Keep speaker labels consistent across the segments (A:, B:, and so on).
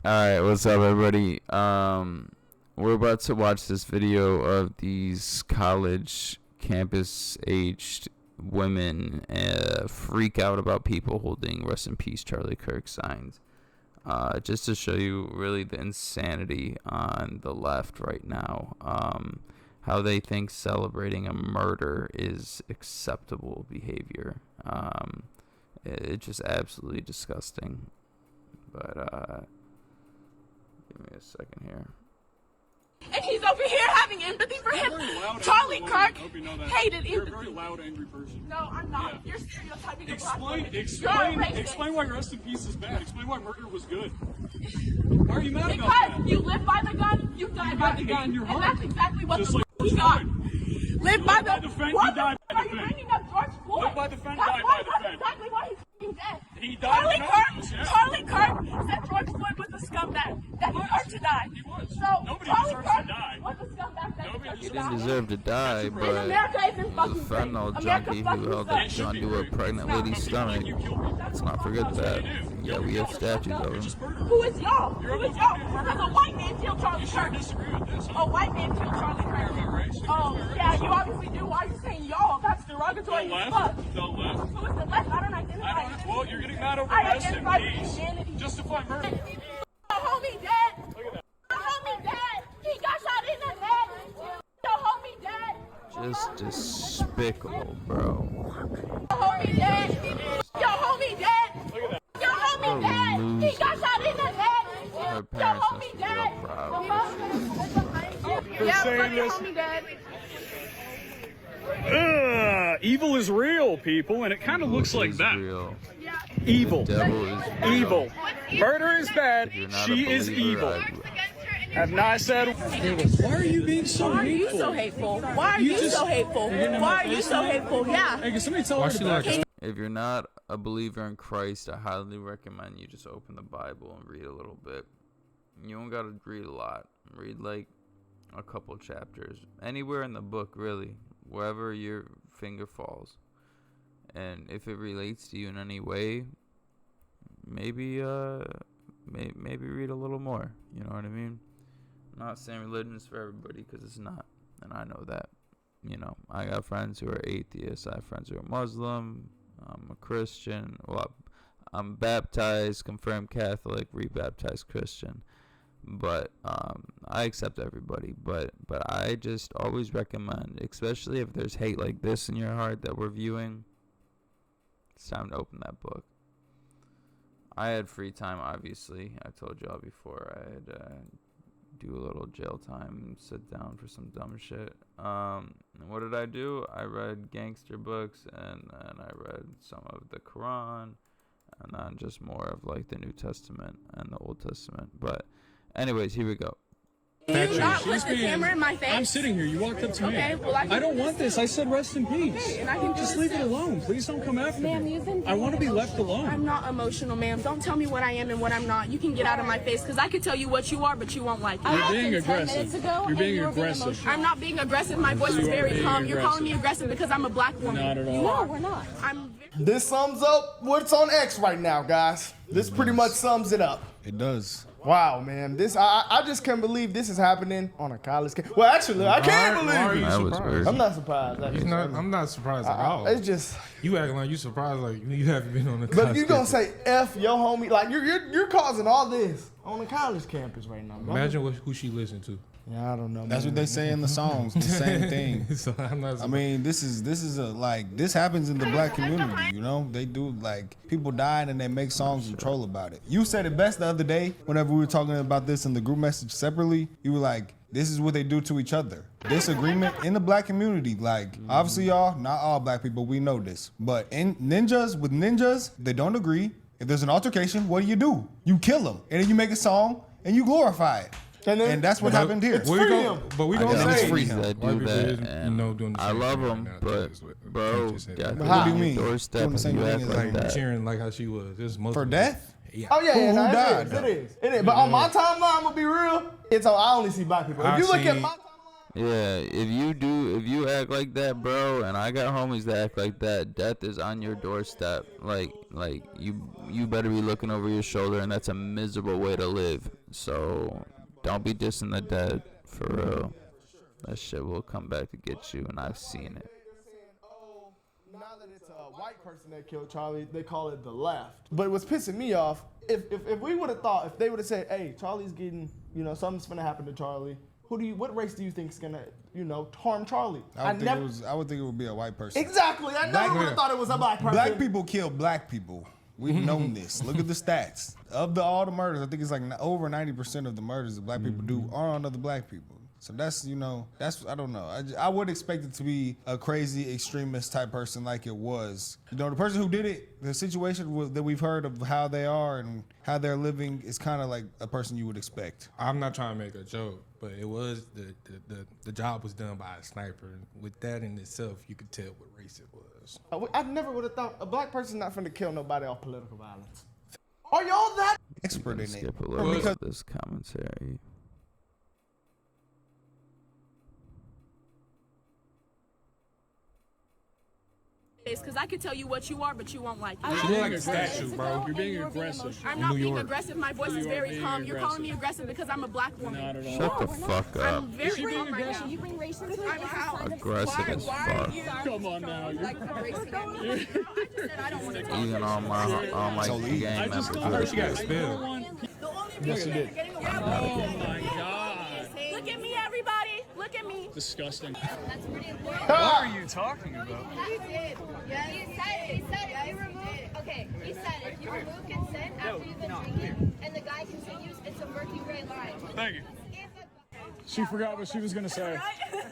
A: Alright, what's up everybody? We're about to watch this video of these college campus aged women freak out about people holding rest in peace Charlie Kirk signs. Just to show you really the insanity on the left right now. How they think celebrating a murder is acceptable behavior. It's just absolutely disgusting. But give me a second here.
B: And he's over here having empathy for him. Charlie Kirk hated empathy.
C: You're a very loud, angry person.
B: No, I'm not. Yeah. You're stereotyping a black woman.
C: Explain why rest in peace is bad. Explain why murder was good. Why are you mad about that?
B: Because you live by the gun, you die by the gun.
C: In your heart.
B: And that's exactly what
C: Just
B: the
C: like
B: he got. Live by the
C: defend,
B: what
C: you die by
B: are
C: the
B: you
C: defend.
B: bringing up George Floyd?
C: Live by the defend,
B: That's
C: die
B: why,
C: by the
B: that's
C: defend.
B: exactly why he's fucking dead.
C: He died
B: Charlie
C: in
B: Kirk,
C: office, yeah.
B: Charlie Kirk said George Floyd was a scumbag. That deserved to die.
C: He was.
B: So
C: Nobody
B: Charlie
C: deserves
B: Kirk
C: to die.
B: was a scumbag. That
C: Nobody
B: deserved to
A: He
B: die.
A: didn't deserve to die,
B: And
A: but
B: America isn't
A: the
B: fucking
A: fentanyl
B: great.
A: junkie
B: America
A: who held
B: fucking
A: a
B: sucks.
A: gun to a pregnant lady's stomach. Let's not forget that. Yeah, we have statues of him.
B: Who is y'all? Who is y'all? Because a white man killed Charlie Kirk.
C: Disagree with this, huh?
B: A white man killed Charlie Kirk. Oh, yeah, you obviously do. Why are you saying y'all? That's derogatory as fuck.
C: The left.
B: Who is the left? I don't identify.
C: Well, you're getting mad over
B: I
C: rest in
B: identify
C: peace.
B: humanity.
C: Justify murder.
B: The homie dead.
C: Look at that.
B: The homie dead. He got shot in the head. The homie dead.
A: Just despicable, bro.
B: The homie dead. Your homie dead.
C: Look at that.
B: Your homie dead. He got shot in the head.
A: Her
B: Your
A: parents must
B: homie
A: be
B: dead.
A: real proud.
B: Yeah,
C: saying
B: but your
C: this.
B: homie dead.
C: Evil is real, people, and it kind of looks like
A: Is
C: that.
A: real.
C: Evil.
A: The devil is real.
C: Evil. Murder is bad.
A: If you're not
C: She
A: a
C: is
A: believer,
C: evil. Have not said. Why are you being so
B: Why are you
C: hateful?
B: so hateful? Why are you so hateful? Why are you so hateful? Yeah.
C: Hey, can somebody tell her to
A: If you're not a believer in Christ, I highly recommend you just open the Bible and read a little bit. You don't gotta read a lot. Read like a couple chapters. Anywhere in the book, really. Wherever your finger falls. And if it relates to you in any way, maybe maybe read a little more. You know what I mean? I'm not saying religion is for everybody, because it's not. And I know that. You know, I got friends who are atheists. I have friends who are Muslim. I'm a Christian. Well, I'm baptized, confirmed Catholic, rebaptized Christian. But I accept everybody. But I just always recommend, especially if there's hate like this in your heart that we're viewing, it's time to open that book. I had free time, obviously. I told y'all before I had do a little jail time and sit down for some dumb shit. And what did I do? I read gangster books, and I read some of the Quran, and then just more of like the New Testament and the Old Testament. But anyways, here we go.
B: Can you not put the camera in my face?
C: I'm sitting here. You walked up to me.
B: Okay, well,
C: I don't want this. I said rest in peace.
B: Okay, and I can
C: just
B: do
C: leave
B: this.
C: it alone. Please don't come after
B: Ma'am,
C: me.
B: you've been
C: I want to be left alone.
B: I'm not emotional, ma'am. Don't tell me what I am and what I'm not. You can get out of my face, because I could tell you what you are, but you won't like it.
C: You're being aggressive. You're being aggressive.
B: I'm not being aggressive. My voice is
C: You are
B: very
C: being
B: calm. You're calling me
C: aggressive.
B: aggressive because I'm a black woman.
C: Not at all.
B: No, we're not.
D: This sums up what's on X right now, guys. This pretty much sums it up.
E: It does.
D: Wow, man. This I just can't believe this is happening on a college campus. Well, actually, I can't
F: Why are
D: believe
F: you
D: it.
A: That was
F: surprised?
A: weird.
D: I'm not surprised.
F: He's
D: actually.
F: not, I'm not surprised at all.
D: It's just,
F: You acting like you surprised, like you haven't been on the.
D: but if you gonna say F your homie, like you're causing all this on a college campus right now. Bro.
F: Imagine who she listened to.
D: Yeah, I don't know.
E: That's
D: man.
E: what they say in the songs. The same thing.
F: So I'm not.
E: I mean, this is a like this happens in the black community. You know, they do like people dying and they make songs and troll about it. You said it best the other day whenever we were talking about this in the group message separately. You were like, "This is what they do to each other." Disagreement in the black community. Like obviously, y'all, not all black people, we know this, but in ninjas, they don't agree. If there's an altercation, what do? You kill them, and then you make a song and you glorify it. And that's what happened here.
D: It's free him.
F: But we
A: I
F: don't
A: got
E: it's
F: say
E: free
A: homies
E: him.
A: that
F: White
A: do
F: people
A: that,
F: is,
A: and
F: doing the
A: I
F: same
A: love
F: thing
A: them,
F: right now.
A: but
F: Just what-
A: bro,
F: can't just say
A: got
F: that.
A: to
E: What do you
A: on
E: mean?
A: your doorstep
E: Doing the
A: and
E: same
A: you
E: thing
A: act
E: as,
A: like
F: like
A: that.
F: cheering like how she was. This
E: For death?
F: Yeah.
D: Oh yeah,
E: Who
D: no,
E: died,
D: it is. It is. But on my timeline, I'm gonna be real. It's on. I only see black people. If
F: I
D: you look at
F: see-
D: my timeline,
A: Yeah, if you act like that, bro, and I got homies that act like that, death is on your doorstep. Like you better be looking over your shoulder, and that's a miserable way to live. So don't be dissing the dead, for real. That shit will come back to get you, and I've seen it.
D: Now that it's a white person that killed Charlie, they call it the left. But what's pissing me off, if we would have thought, if they would have said, hey, Charlie's getting, something's gonna happen to Charlie. What race do you think is gonna, harm Charlie?
E: I would think it would be a white person.
D: Exactly. I never would have thought it was a black person.
E: Black people kill black people. We've known this. Look at the stats. Of all the murders, I think it's like over 90% of the murders that black people do are on other black people. So that's, I don't know. I would expect it to be a crazy extremist type person like it was. The person who did it, the situation that we've heard of how they are and how they're living is kind of like a person you would expect.
F: I'm not trying to make a joke, but it was the job was done by a sniper. And with that in itself, you could tell what race it was.
D: I never would have thought a black person's not finna kill nobody off political violence. Are y'all that
E: expert in it?
A: Skip a little bit of this commentary.
B: Because I can tell you what you are, but you won't like it.
F: She look like a statue, bro.
C: You're being aggressive.
B: I'm not being aggressive. My voice is very calm. You're calling me aggressive because I'm a black woman.
C: Not at all.
A: Shut the fuck up.
B: I'm very calm right now.
G: You bring race into
B: I'm how?
A: Aggressive as fuck.
C: Come on now.
B: Like erasing me. I just said I don't want to talk.
A: Even all my gang members.
F: I heard she got expelled.
B: The only
D: Yes, you
B: reason
D: did.
B: you're getting away
C: Oh
B: with
C: my God.
B: it. Look at me, everybody. Look at me.
C: Disgusting.
G: That's pretty important.
C: What are you talking about?
G: He did. Yeah, he said if you remove, okay, he said if you remove consent after you've been drinking and the guy continues, it's a murky gray line.
C: Thank you. She forgot what she was gonna say.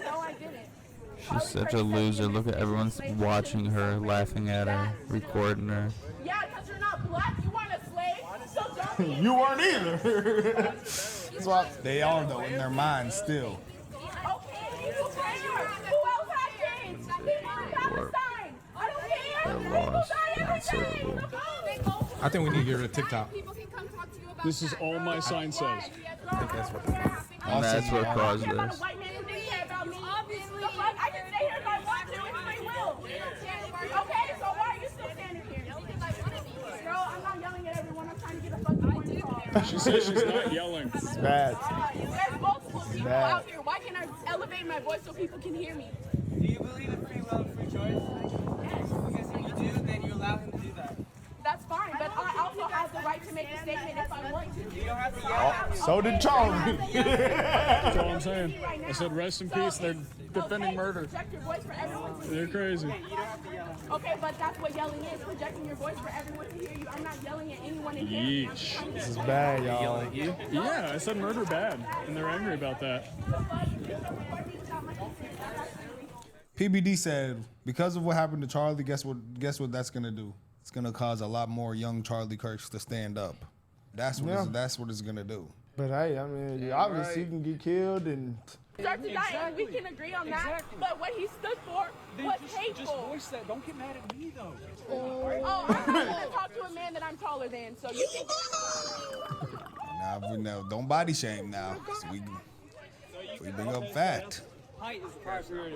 B: No, I didn't.
A: She's such a loser. Look at everyone's watching her, laughing at her, recording her.
B: Yeah, because you're not black. You want a slave. So don't be.
D: You weren't either. That's why
E: They are though in their minds still.
B: Okay, you care. Who else has kids? People in Palestine. I don't care.
A: They're lost.
B: People die every day.
A: Unsolvable.
F: I think we need to get rid of TikTok.
G: People can come talk to you about
C: This is all my sign says.
A: And that's what caused
B: About a
A: this.
B: white man who didn't care about me. Obviously. I can stay here if I want to. It's my will. Okay, so why are you still standing here? Girl, I'm not yelling at everyone. I'm trying to get a fucking point across.
C: She says she's not yelling.
D: bad.
B: There's multiple people out here. Why can't I elevate my voice so people can hear me?
H: Do you believe in free will and free choice?
B: Yes.
H: Because if you do, then you allow him to do that.
B: That's fine, but I also have the right to make a statement if I want to.
H: You don't have to yell.
D: So did Charlie.
C: That's all I'm saying. I said rest in peace. They're defending murder.
B: Project your voice for everyone to hear.
C: They're crazy.
B: Okay, but that's what yelling is, projecting your voice for everyone to hear you. I'm not yelling at anyone in here.
C: Yeesh.
D: This is bad, y'all.
C: Yeah, I said murder bad, and they're angry about that.
E: PBD said because of what happened to Charlie, guess what that's gonna do? It's gonna cause a lot more young Charlie Kirks to stand up. That's what it's gonna do.
D: But hey, I mean, obviously he can get killed and.
B: Start to die, and we can agree on that. But what he stood for was hateful.
C: Just voice that. Don't get mad at me though.
B: Oh, I'm not gonna talk to a man that I'm taller than, so you can.
E: Now, don't body shame now. So we bring up fact.
H: Height is required for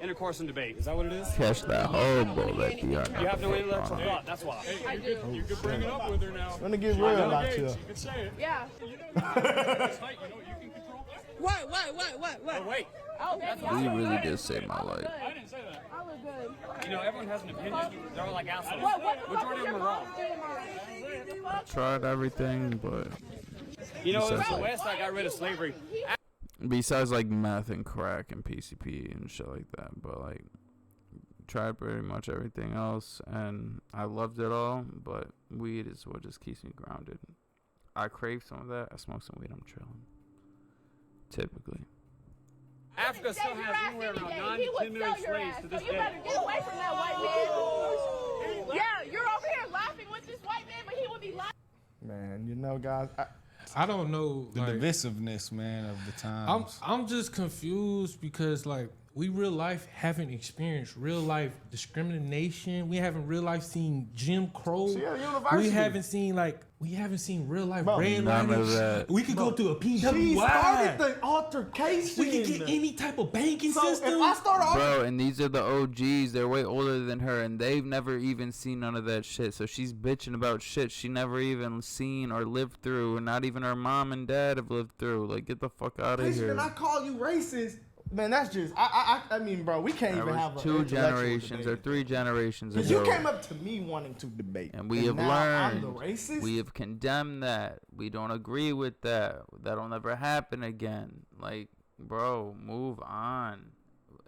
H: intercourse and debate. Is that what it is?
A: Catch that hobo that
H: You have no intellectual thought. That's why.
B: I do.
C: You could bring it up with her now.
D: I'm gonna get real about you.
C: You could say it.
B: Yeah.
C: It's height. You know what you can control.
H: What?
C: Oh wait.
B: Oh, baby,
A: He
B: I look
A: really
B: good.
A: did save my life.
C: I didn't say that.
B: I look good.
H: You know, everyone has an opinion. They're all like assholes.
B: What
H: Majority of them are wrong.
A: Tried everything, but
H: You know, it was the West that got rid of slavery.
A: besides like meth and crack and PCP and shit like that, but like tried pretty much everything else, and I loved it all. But weed is what just keeps me grounded. I crave some of that. I smoke some weed. I'm chilling. Typically.
H: Africa still has anywhere around 9 to 10 million slaves to this
B: So you
H: day.
B: better get away from that white man. Yeah, you're over here laughing with this white man, but he would be laughing.
D: Man, you know, guys.
F: I don't know.
E: The
F: Like,
E: divisiveness, man, of the times.
F: I'm just confused because like we real life haven't experienced real life discrimination. We haven't real life seen Jim Crow. We haven't seen real life
A: None of
F: redlining.
A: that.
F: We could go to a
D: She
F: PWI.
D: started the altercation.
F: We could get any type of banking
D: So
F: system.
D: if I start
A: Bro, and these are the OGs. They're way older than her, and they've never even seen none of that shit. So she's bitching about shit she never even seen or lived through, and not even her mom and dad have lived through. Like, get the fuck out of here.
D: and I call you racist, man, that's just I mean, bro, we can't
A: That
D: even
A: was
D: have a
A: 2 generations or 3 generations
D: Because
A: ago.
D: you came up to me wanting to debate,
A: And we have
D: now I'm
A: learned.
D: the racist.
A: We have condemned that. We don't agree with that. That'll never happen again. Like, bro, move on.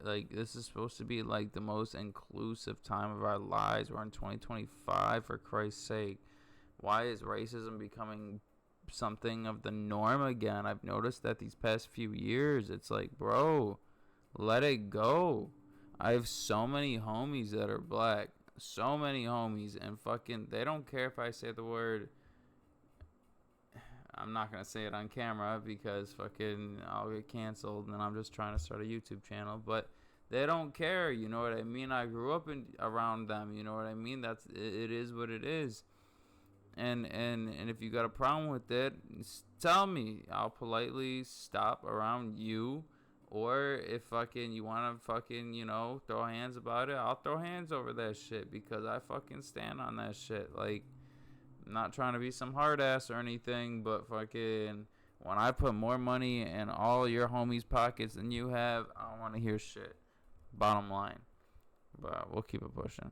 A: Like, this is supposed to be like the most inclusive time of our lives. We're in 2025, for Christ's sake. Why is racism becoming something of the norm again? I've noticed that these past few years. It's like, bro, let it go. I have so many homies that are black. So many homies, and fucking they don't care if I say the word. I'm not gonna say it on camera because fucking I'll get canceled, and I'm just trying to start a YouTube channel. But they don't care, you know what I mean? I grew up around them, you know what I mean? It is what it is. And if you got a problem with it, tell me. I'll politely stop around you. Or if fucking you want to fucking, you know, throw hands about it, I'll throw hands over that shit because I fucking stand on that shit. Like, I'm not trying to be some hard ass or anything, but fucking when I put more money in all your homies' pockets than you have, I don't want to hear shit. Bottom line. But we'll keep it pushing.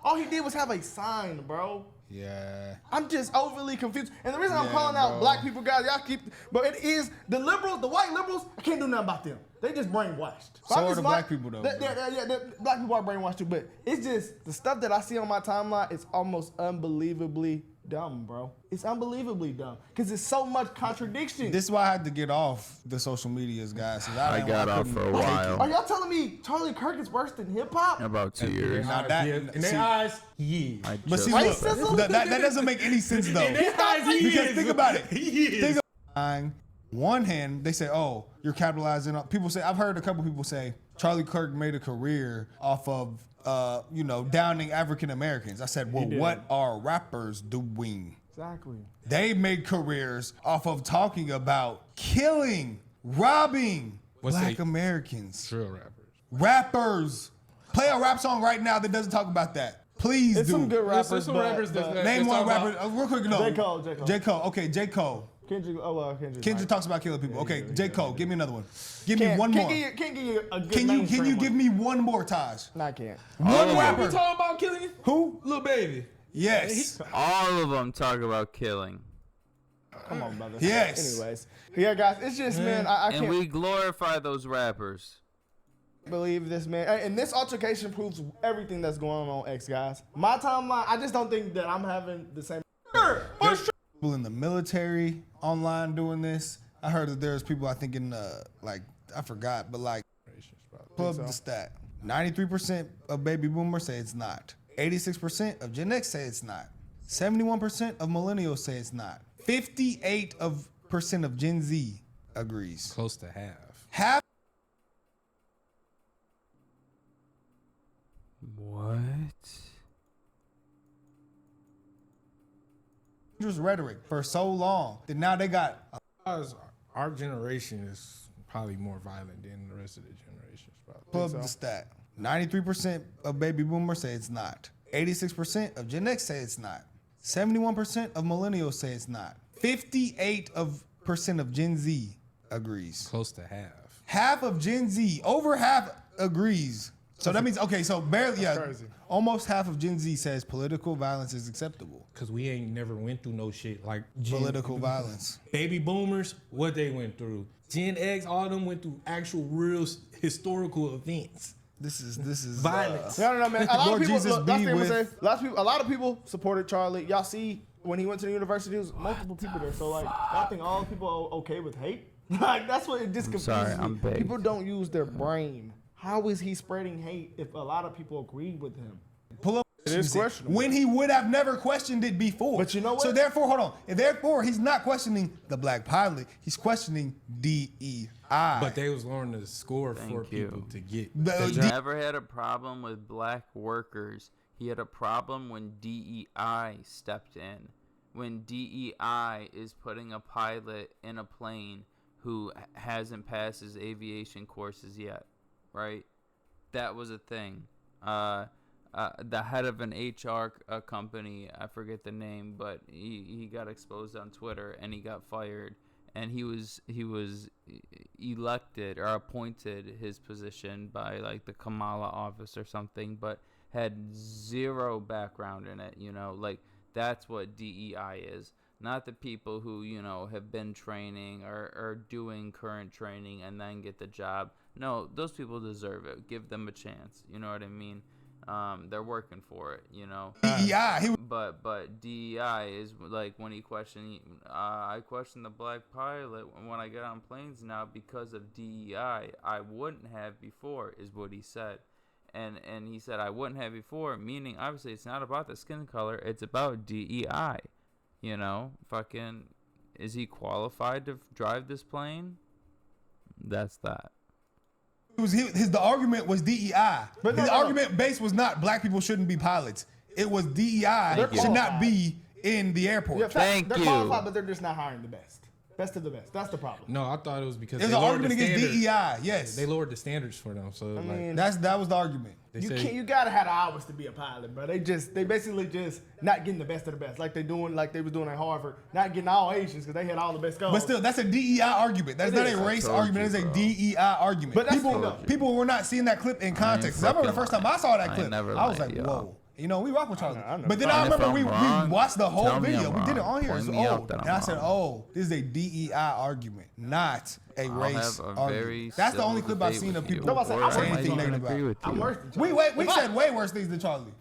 D: All he did was have a sign, bro.
E: Yeah.
D: I'm just overly confused. And the reason I'm
E: Yeah,
D: calling out
E: bro.
D: black people, guys, y'all keep, but it is the liberals, the white liberals, I can't do nothing about them. They just brainwashed.
E: So
D: I'm
E: are
D: just
E: the black people, though, bro.
D: The black people are brainwashed too, but it's just, the stuff that I see on my timeline is almost unbelievably dumb, bro. It's unbelievably dumb. Because it's so much contradiction.
E: This is why I had to get off the social medias, guys. 'Cause
A: I got off for a while.
D: Are y'all telling me Charlie Kirk is worse than hip hop?
A: About 2 years.
E: Now that,
F: in
E: see,
F: their eyes, yeah.
E: but see,
D: Racism?
E: look, that doesn't make any sense though.
F: In their eyes, he
E: Because
F: is.
E: think about it.
F: He is.
E: Think on one hand, they say, "Oh, you're capitalizing on." People say, I've heard a couple people say Charlie Kirk made a career off of, downing African Americans. I said, well, what are rappers doing?
D: Exactly.
E: They made careers off of talking about killing, robbing black Americans.
F: Drill rappers.
E: Rappers. Play a rap song right now that doesn't talk about that. Please
D: It's
E: do.
D: some good rappers,
F: There's some rappers
D: but
F: that
E: Name one rapper. Real quick, no.
D: J. Cole.
E: J. Cole. Okay, J. Cole.
D: Kendrick, Kendrick.
E: Kendrick talks about killing people. Okay, J. Cole, give me another one. Give me
D: Can't-
E: one
D: can't
E: more.
D: Can't give you a good
E: Can you
D: mainstream
E: give
D: one.
E: me one more, Taj?
D: No, I can't.
E: One
F: We
E: rapper.
F: talking about killing
E: Who?
F: Lil Baby.
E: Yes.
A: All of them talk about killing.
D: Come on, brother.
E: Yes.
D: Anyways, yeah, guys, it's just, man, I
A: And
D: can't
A: we glorify those rappers.
D: believe this, man. And this altercation proves everything that's going on X, guys. My timeline, I just don't think that I'm having the same.
E: People in the military online doing this. I heard that there's people, I think, in I forgot, but like, pull up the stat. 93% of baby boomers say it's not. 86% of Gen X say it's not. 71% of millennials say it's not. 58% of Gen Z agrees.
F: Close to half.
E: Half
A: What?
E: rhetoric for so long that now they got
F: Our generation is probably more violent than the rest of the generations. Probably.
E: pull up the stat. 93% of baby boomers say it's not. 86% of Gen X say it's not. 71% of millennials say it's not. 58% of Gen Z agrees.
F: Close to half.
E: Half of Gen Z, over half agrees. So that means, okay, so barely, yeah,
D: crazy.
E: almost half of Gen Z says political violence is acceptable.
F: Cause we ain't never went through no shit like
E: Political violence.
F: Baby boomers, what they went through. Gen X, all of them went through actual real historical events.
E: This is
F: Violence.
D: No, man. A lot
E: Lord
D: of people,
E: Jesus
D: look, that's
E: be
D: the thing I'm
E: with-
D: saying. A lot of people supported Charlie. Y'all see when he went to the university, there was multiple people there. So like, I think all people are okay with hate. Like that's what it just confuses
A: sorry,
D: me.
A: I'm big.
D: People don't use their brain. How is he spreading hate if a lot of people agree with him?
E: Pull up.
F: It
E: questions it
D: questionable.
E: when he would have never questioned it before.
D: But you know what?
E: So therefore, hold on. And therefore, he's not questioning the black pilot. He's questioning DEI.
F: But they was lowering the score for people to get
E: The-
A: He never had a problem with black workers. He had a problem when DEI stepped in. When DEI is putting a pilot in a plane who hasn't passed his aviation courses yet, right? That was a thing. The head of an HR company, I forget the name, but he got exposed on Twitter and he got fired. And he was elected or appointed his position by like the Kamala office or something, but had zero background in it. Like that's what DEI is. Not the people who have been training or doing current training and then get the job. No, those people deserve it. Give them a chance. You know what I mean? They're working for it.
E: DEI.
A: But DEI is like when he questioned. I question the black pilot when I get on planes now because of DEI. I wouldn't have before, is what he said. And he said I wouldn't have before, meaning obviously it's not about the skin color. It's about DEI. Fucking, is he qualified to drive this plane? That's that.
E: The argument was DEI.
D: But
E: His argument base was not black people shouldn't be pilots. It was DEI should not be in the airport.
D: Yeah,
A: Thank
D: they're
A: you.
D: qualified, but they're just not hiring the best. Best of the best. That's the problem.
F: No, I thought it was because
E: There's
F: they
E: an
F: lowered
E: argument
F: the
E: against
F: standards.
E: DEI. Yes,
F: They lowered the standards for them. So
D: mean,
E: that was the argument.
D: You gotta have the hours to be a pilot, bro. They basically just not getting the best of the best, like they was doing at Harvard, not getting all Asians because they had all the best scholars.
E: But still, that's a DEI argument. That's not a race argument. It's a DEI argument.
D: But that's
E: people were not seeing that clip in context. 'Cause I remember the first time I saw that clip,
A: never
E: I was
A: lied,
E: like,
A: y'all.
E: whoa. We rock with Charlie.
D: I know.
E: But then
A: And
E: I
A: if
E: remember
A: I'm
E: we
A: wrong,
E: watched the whole
A: tell me
E: video.
A: I'm
E: We did it
A: wrong.
E: on here.
A: Point
E: It's
A: me out
E: old.
A: that
E: And
A: I'm
E: I said,
A: wrong.
E: oh, this is a DEI argument, not a race
A: have a
E: argument.
A: very
E: That's the
A: civil
E: only clip I've
A: debate
E: seen of
A: with you.
E: people
D: No, I said,
A: Or
D: I'm
E: say
D: worse
E: anything
A: I
E: negative
A: agree
E: about.
A: with you.
D: I'm worse than Charlie.
E: We said way worse things than Charlie.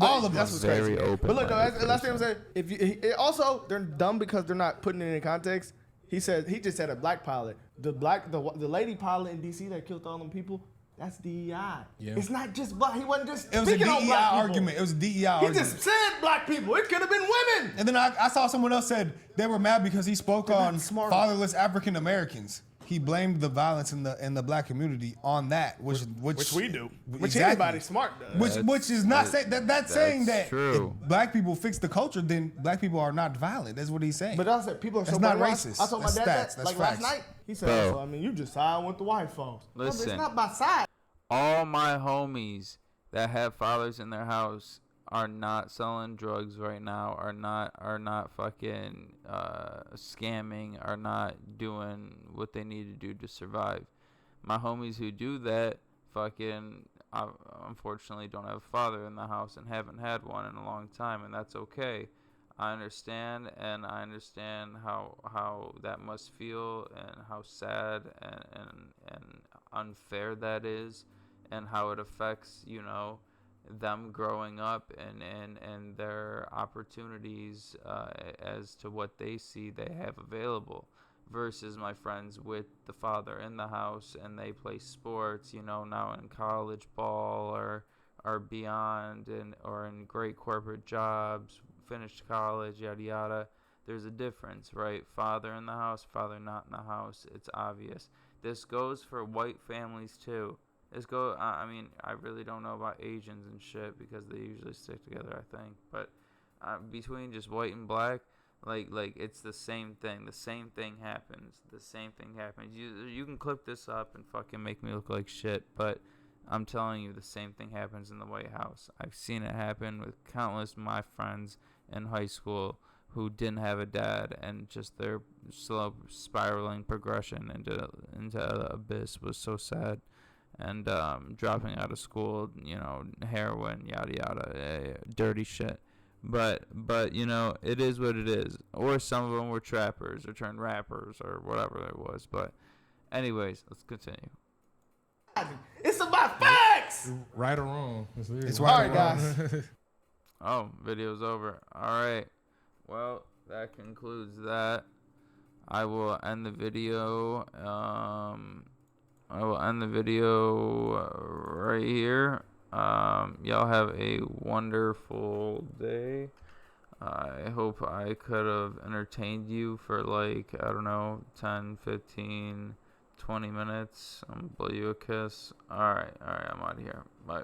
E: All of
D: that's
E: us.
D: what's
A: Very
D: crazy.
A: open.
D: But look, though, last thing I'm saying, also they're dumb because they're not putting it in context. He just said a black pilot. The lady pilot in DC that killed all them people. That's DEI.
F: Yeah.
D: It's not just black. He wasn't just
E: It was a
D: speaking on
E: DEI
D: black people.
E: argument. It was a DEI
D: He
E: argument.
D: just said black people. It could have been women.
E: And then I saw someone else said they were mad because he spoke
D: They're not
E: on
D: smart.
E: fatherless African Americans. He blamed the violence in the black community on that, which
D: we do. Which
E: Exactly.
D: anybody smart does.
E: Which is not saying that's saying that
A: true.
E: if black people fix the culture, then black people are not violent. That's what he's saying.
D: But I said people are so
E: That's not
D: brainwashed.
E: racist.
D: I told my
E: That's
D: dad
E: stats.
D: that
E: That's
D: like
E: facts.
D: last night. He said,
A: Bro.
D: "So I mean, you just side with the white folks." No, but
A: Listen.
D: it's not by side.
A: All my homies that have fathers in their house are not selling drugs right now, are not fucking scamming, are not doing what they need to do to survive. My homies who do that fucking unfortunately don't have a father in the house and haven't had one in a long time, and that's okay. I understand, and I understand how that must feel and how sad and unfair that is, and how it affects them growing up and their opportunities as to what they see they have available, versus my friends with the father in the house and they play sports, now in college ball or beyond, or in great corporate jobs, finished college, yada yada. There's a difference, right? Father in the house, father not in the house. It's obvious. This goes for white families too. I mean, I really don't know about Asians and shit because they usually stick together, I think. But between just white and black, like it's the same thing. The same thing happens. You can clip this up and fucking make me look like shit, but I'm telling you, the same thing happens in the White House. I've seen it happen with countless of my friends in high school who didn't have a dad, and just their slow spiraling progression into the abyss was so sad. And dropping out of school, heroin, yada yada, dirty shit. But it is what it is. Or some of them were trappers or turned rappers or whatever it was. But anyways, let's continue.
D: It's about facts.
F: Right or wrong?
E: It's
D: All
E: right,
D: right, guys.
A: Oh, video's over. All right. Well, that concludes that. I will end the video. Right here. Y'all have a wonderful day. I hope I could have entertained you for like, I don't know, 10, 15, 20 minutes. I'm gonna blow you a kiss. Alright, I'm out of here. Bye.